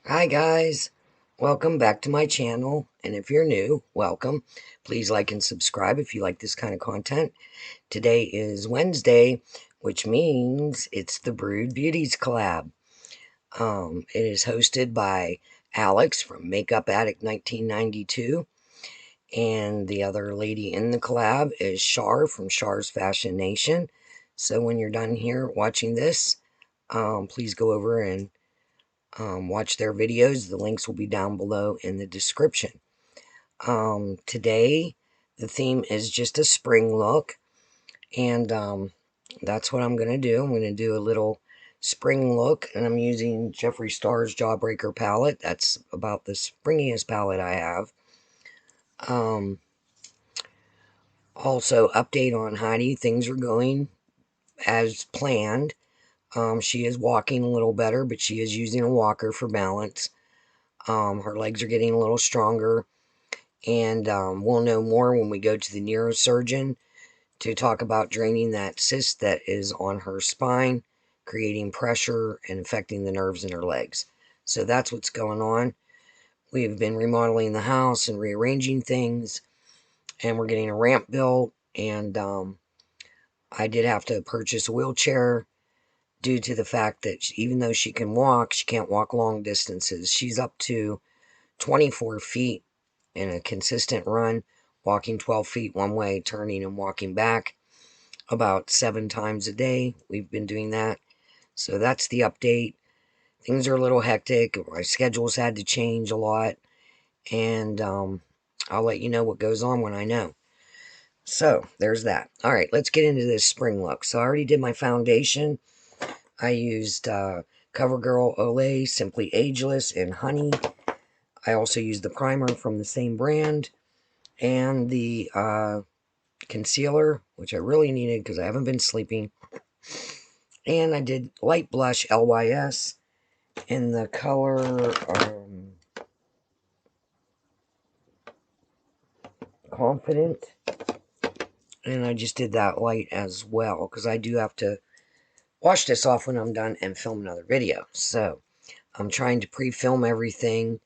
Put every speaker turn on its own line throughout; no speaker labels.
Hi guys, welcome back to my channel, and if you're new, welcome. Please like and subscribe if you like this kind of content. Today is Wednesday, which means it's the Brewed Beauties collab. It is hosted by Alex from Makeup Addict 1992, and the other lady in the collab is Char from Char's Fashion Nation. So when you're done here watching this, please go over and watch their videos. The links will be down below in the description. Today, the theme is just a spring look, and that's what I'm going to do. I'm going to do a little spring look, and I'm using Jeffree Star's Jawbreaker palette. That's about the springiest palette I have. Also, update on Heidi. Things are going as planned. She is walking a little better, but she is using a walker for balance. Her legs are getting a little stronger, and we'll know more when we go to the neurosurgeon to talk about draining that cyst that is on her spine, creating pressure and affecting the nerves in her legs. So that's what's going on. We've been remodeling the house and rearranging things, and we're getting a ramp built, and I did have to purchase a wheelchair due to the fact that even though she can walk, she can't walk long distances. She's up to 24 feet in a consistent run, walking 12 feet one way, turning and walking back about 7 times a day. We've been doing that. So that's the update. Things are a little hectic. My schedules had to change a lot. And I'll let you know what goes on when I know. So there's that. All right, let's get into this spring look. So I already did my foundation. I used CoverGirl Olay Simply Ageless in Honey. I also used the primer from the same brand. And the concealer, which I really needed because I haven't been sleeping. And I did light blush LYS in the color Confident. And I just did that light as well because I do have to wash this off when I'm done and film another video. So I'm trying to pre-film everything.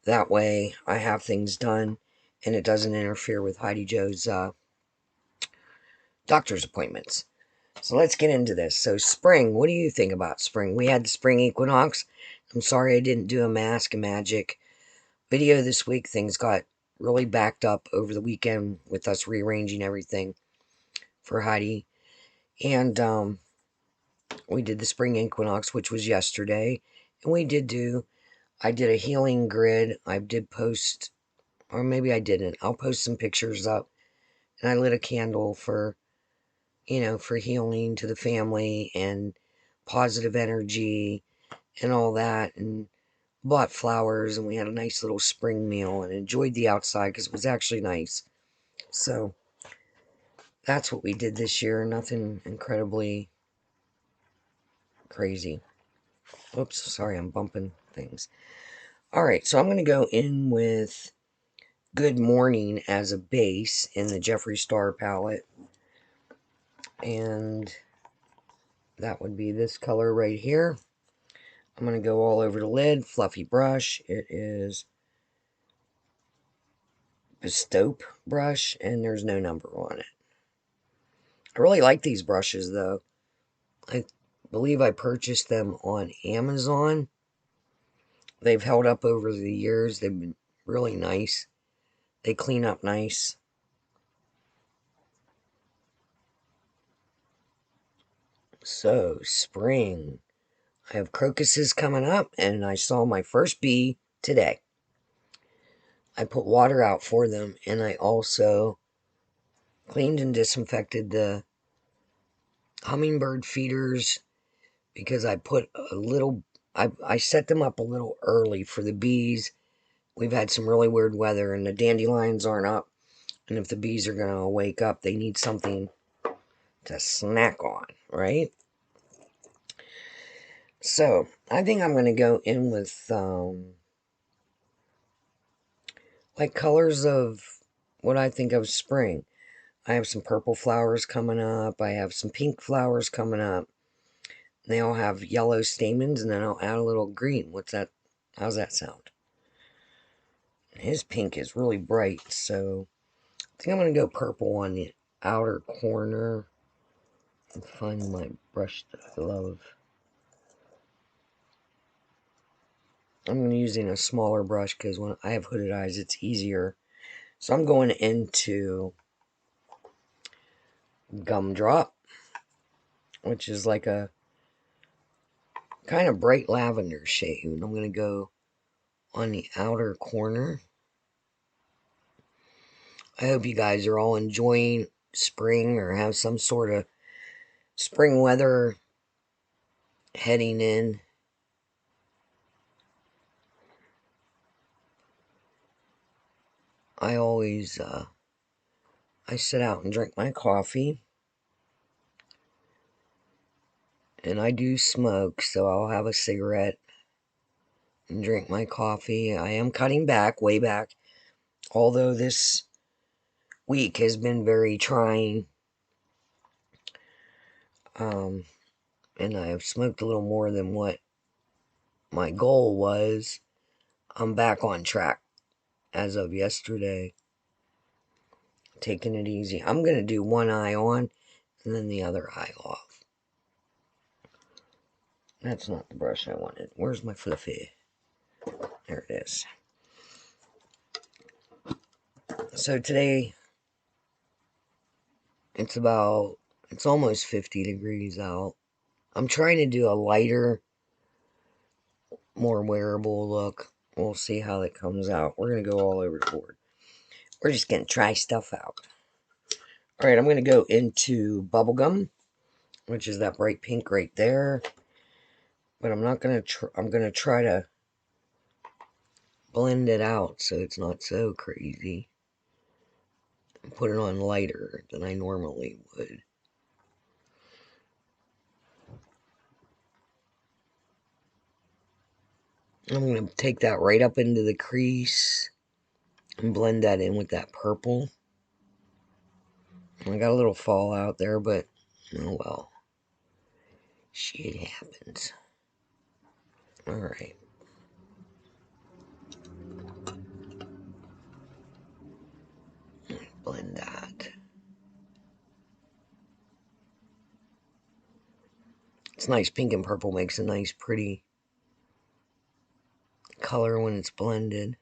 That way I have things done and it doesn't interfere with Heidi Joe's doctor's appointments. So let's get into this. So spring, what do you think about spring? We had the spring equinox. I'm sorry I didn't do a Mask and Magic video this week. Things got really backed up over the weekend with us rearranging everything for Heidi. And we did the spring equinox, which was yesterday. And I did a healing grid. I did post, or maybe I didn't. I'll post some pictures up. And I lit a candle for, for healing to the family and positive energy and all that. And bought flowers, and we had a nice little spring meal and enjoyed the outside because it was actually nice. So that's what we did this year. Nothing incredibly crazy. Oops, sorry, I'm bumping things. All right, so I'm going to go in with Good Morning as a base in the Jeffree Star palette. And that would be this color right here. I'm going to go all over the lid. Fluffy brush. It is Bestope brush, and there's no number on it. I really like these brushes, though. I believe I purchased them on Amazon. They've held up over the years. They've been really nice. They clean up nice. So, spring. I have crocuses coming up, and I saw my first bee today. I put water out for them, and I also cleaned and disinfected the hummingbird feeders because I set them up a little early for the bees. We've had some really weird weather, and the dandelions aren't up. And if the bees are going to wake up, they need something to snack on, right? So, I think I'm going to go in with, like, colors of what I think of spring. I have some purple flowers coming up. I have some pink flowers coming up. They all have yellow stamens, and then I'll add a little green. What's that? How's that sound? His pink is really bright, so I think I'm going to go purple on the outer corner and find my brush that I love. I'm using a smaller brush because when I have hooded eyes, it's easier. So I'm going into Gumdrop, which is like a kind of bright lavender shade. And I'm going to go on the outer corner. I hope you guys are all enjoying spring or have some sort of spring weather heading in. I always, I sit out and drink my coffee. And I do smoke, so I'll have a cigarette and drink my coffee. I am cutting back, way back. Although this week has been very trying. And I have smoked a little more than what my goal was. I'm back on track as of yesterday. Taking it easy. I'm going to do one eye on and then the other eye off. That's not the brush I wanted. Where's my fluffy? There it is. So today, it's almost 50 degrees out. I'm trying to do a lighter, more wearable look. We'll see how that comes out. We're going to go all over the board. We're just going to try stuff out. Alright, I'm going to go into Bubblegum, which is that bright pink right there. But I'm not going to I'm going to try to blend it out so it's not so crazy. And put it on lighter than I normally would. I'm going to take that right up into the crease and blend that in with that purple. I got a little fallout there, but oh well. Shit happens. Alright. Blend that. It's nice. Pink and purple makes a nice, pretty color when it's blended.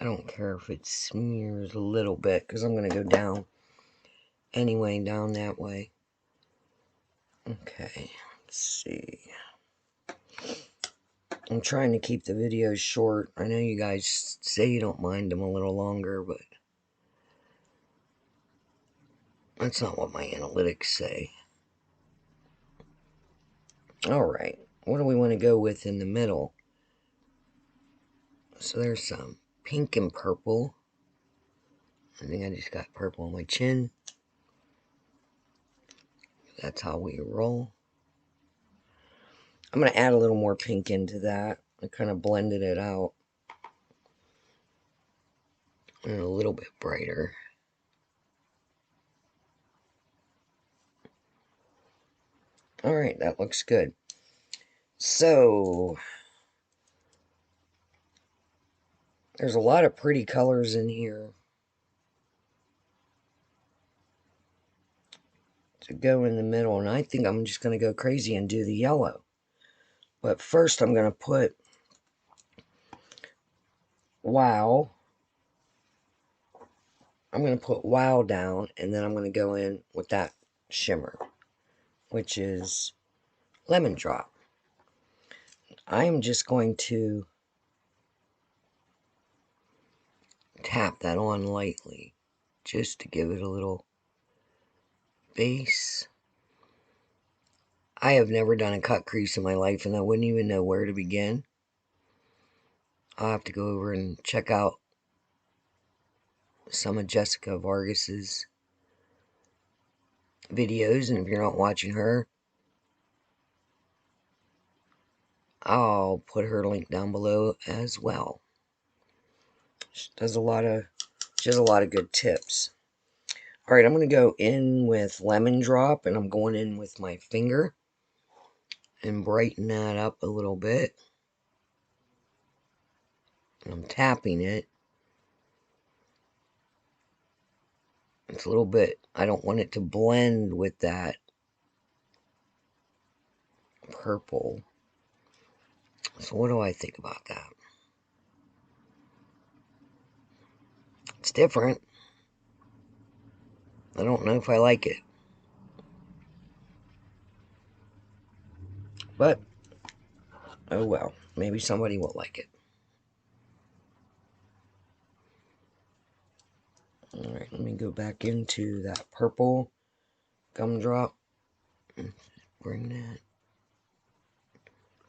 I don't care if it smears a little bit because I'm going to go down anyway, down that way. Okay, let's see. I'm trying to keep the videos short. I know you guys say you don't mind them a little longer, but that's not what my analytics say. Alright, what do we want to go with in the middle? So there's some pink and purple. I think I just got purple on my chin. That's how we roll. I'm going to add a little more pink into that. I kind of blended it out. And a little bit brighter. Alright, that looks good. So, there's a lot of pretty colors in here to go in the middle, and I think I'm just going to go crazy and do the yellow. But first I'm going to put Wow. I'm going to put Wow down, and then I'm going to go in with that shimmer, which is Lemon Drop. I'm just going to tap that on lightly, just to give it a little base. I have never done a cut crease in my life, and I wouldn't even know where to begin. I'll have to go over and check out some of Jessica Vargas's videos, and if you're not watching her, I'll put her link down below as well. She has a lot of good tips. Alright, I'm going to go in with Lemon Drop, and I'm going in with my finger and brighten that up a little bit. I'm tapping it. It's a little bit, I don't want it to blend with that purple. So what do I think about that? It's different. I don't know if I like it. But, oh well, maybe somebody will like it. Alright, let me go back into that purple gumdrop. Bring that.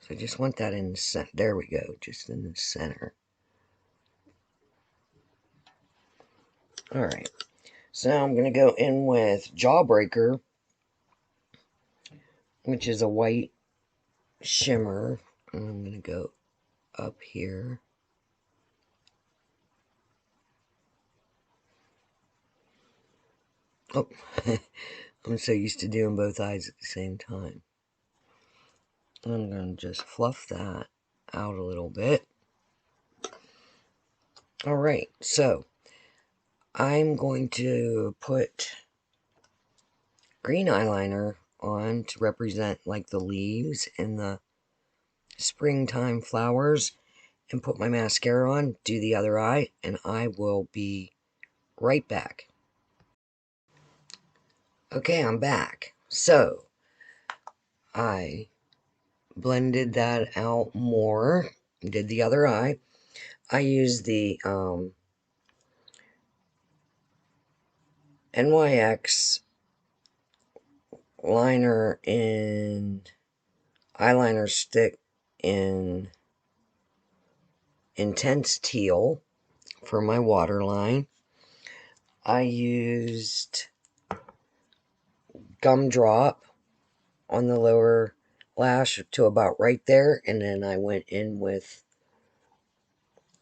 So I just want that in the center. There we go, just in the center. Alright, so now I'm going to go in with Jawbreaker, which is a white shimmer. And I'm going to go up here. Oh, I'm so used to doing both eyes at the same time. I'm going to just fluff that out a little bit. Alright, so I'm going to put green eyeliner on to represent like the leaves and the springtime flowers, and put my mascara on, do the other eye, and I will be right back. Okay, I'm back. So I blended that out more, did the other eye. I used the NYX liner in eyeliner stick in intense teal for my waterline. I used gumdrop on the lower lash to about right there, and then I went in with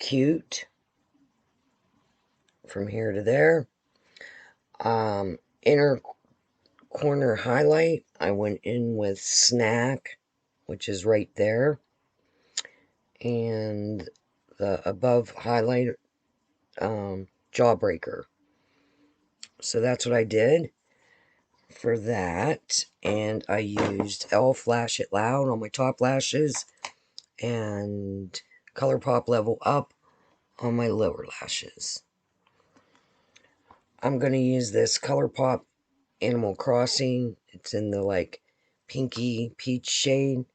Cute from here to there. Inner corner highlight, I went in with Snack, which is right there, and the above highlight, Jawbreaker. So that's what I did for that. And I used e.l.f. Lash It Loud on my top lashes and ColourPop Level Up on my lower lashes. I'm going to use this ColourPop Animal Crossing. It's in the like pinky peach shade.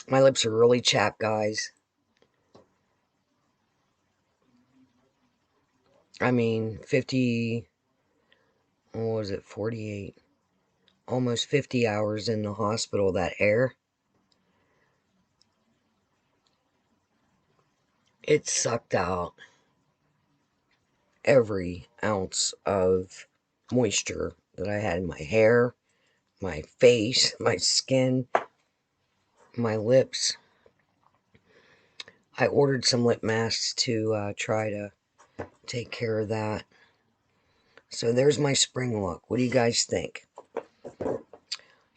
My lips are really chapped, guys. I mean, 50, what was it, 48? Almost 50 hours in the hospital, that air. It sucked out every ounce of moisture that I had in my hair, my face, my skin, my lips. I ordered some lip masks to try to take care of that. So there's my spring look. What do you guys think?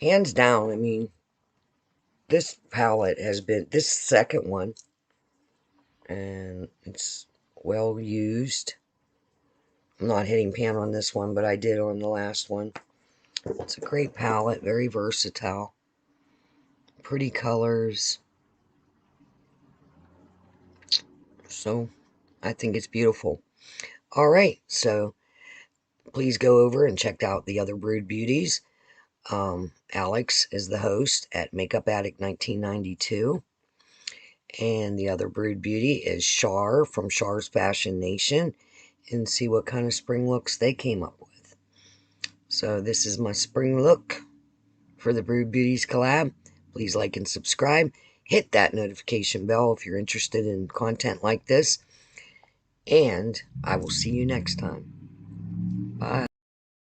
Hands down, I mean, this palette has been, this second one, and it's well used. I'm not hitting pan on this one, but I did on the last one. It's a great palette, very versatile. Pretty colors. So, I think it's beautiful. Alright, so please go over and check out the other Brewed Beauties. Alex is the host at Makeup Addict 1992. And the other Brewed Beauty is Char from Char's Fashion Nation. And see what kind of spring looks they came up with. So this is my spring look for the Brewed Beauties collab. Please like and subscribe. Hit that notification bell if you're interested in content like this. And I will see you next time. Bye.